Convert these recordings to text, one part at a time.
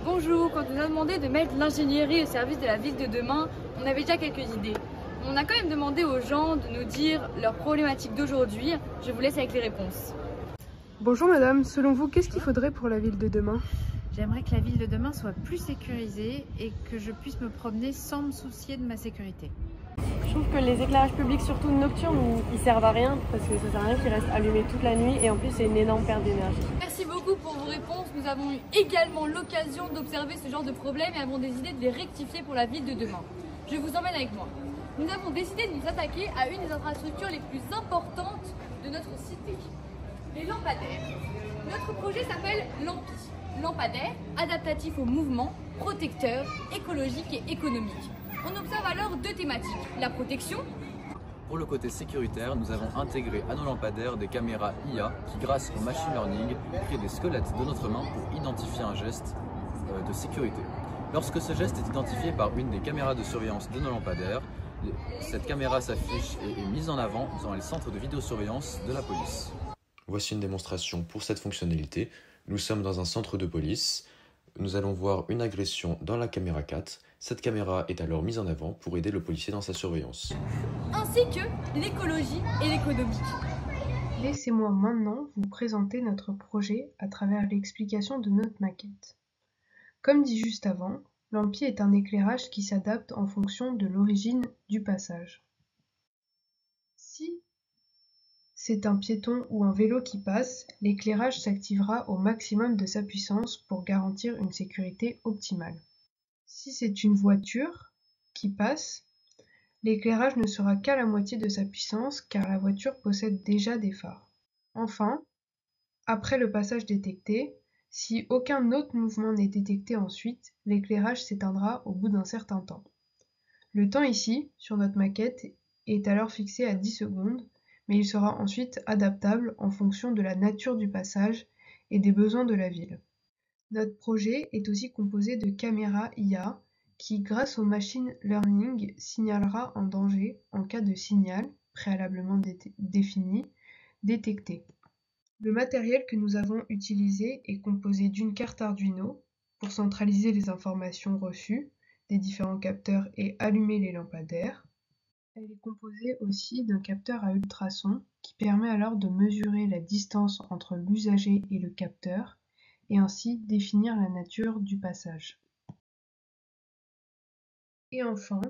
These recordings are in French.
Bonjour, quand on nous a demandé de mettre l'ingénierie au service de la ville de demain, on avait déjà quelques idées. On a quand même demandé aux gens de nous dire leurs problématiques d'aujourd'hui. Je vous laisse avec les réponses. Bonjour madame, selon vous, qu'est-ce qu'il faudrait pour la ville de demain? J'aimerais que la ville de demain soit plus sécurisée et que je puisse me promener sans me soucier de ma sécurité. Je trouve que les éclairages publics, surtout nocturnes, ils servent à rien parce que ça sert à rien qu'ils restent allumés toute la nuit et en plus c'est une énorme perte d'énergie. Merci beaucoup pour vos réponses. Nous avons eu également l'occasion d'observer ce genre de problème et avons des idées de les rectifier pour la ville de demain. Je vous emmène avec moi. Nous avons décidé de nous attaquer à une des infrastructures les plus importantes de notre cité, les lampadaires. Notre projet s'appelle Lampi. Lampadaire, adaptatif au mouvement, protecteur, écologique et économique. On observe alors deux thématiques, la protection. Pour le côté sécuritaire, nous avons intégré à nos lampadaires des caméras IA qui, grâce au machine learning, créent des squelettes de notre main pour identifier un geste de sécurité. Lorsque ce geste est identifié par une des caméras de surveillance de nos lampadaires, cette caméra s'affiche et est mise en avant dans les centres de vidéosurveillance de la police. Voici une démonstration pour cette fonctionnalité. Nous sommes dans un centre de police. Nous allons voir une agression dans la caméra 4. Cette caméra est alors mise en avant pour aider le policier dans sa surveillance. Ainsi que l'écologie et l'économique. Laissez-moi maintenant vous présenter notre projet à travers l'explication de notre maquette. Comme dit juste avant, Lampi est un éclairage qui s'adapte en fonction de l'origine du passage. Si c'est un piéton ou un vélo qui passe, l'éclairage s'activera au maximum de sa puissance pour garantir une sécurité optimale. Si c'est une voiture qui passe, l'éclairage ne sera qu'à la moitié de sa puissance car la voiture possède déjà des phares. Enfin, après le passage détecté, si aucun autre mouvement n'est détecté ensuite, l'éclairage s'éteindra au bout d'un certain temps. Le temps ici, sur notre maquette, est alors fixé à 10 secondes, mais il sera ensuite adaptable en fonction de la nature du passage et des besoins de la ville. Notre projet est aussi composé de caméras IA qui, grâce au machine learning, signalera un danger en cas de signal, préalablement défini, détecté. Le matériel que nous avons utilisé est composé d'une carte Arduino pour centraliser les informations reçues des différents capteurs et allumer les lampadaires. Elle est composée aussi d'un capteur à ultrasons qui permet alors de mesurer la distance entre l'usager et le capteur et ainsi définir la nature du passage. Et enfin,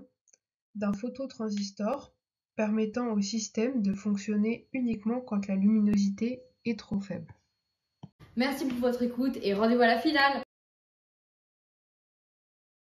d'un phototransistor permettant au système de fonctionner uniquement quand la luminosité est trop faible. Merci pour votre écoute et rendez-vous à la finale.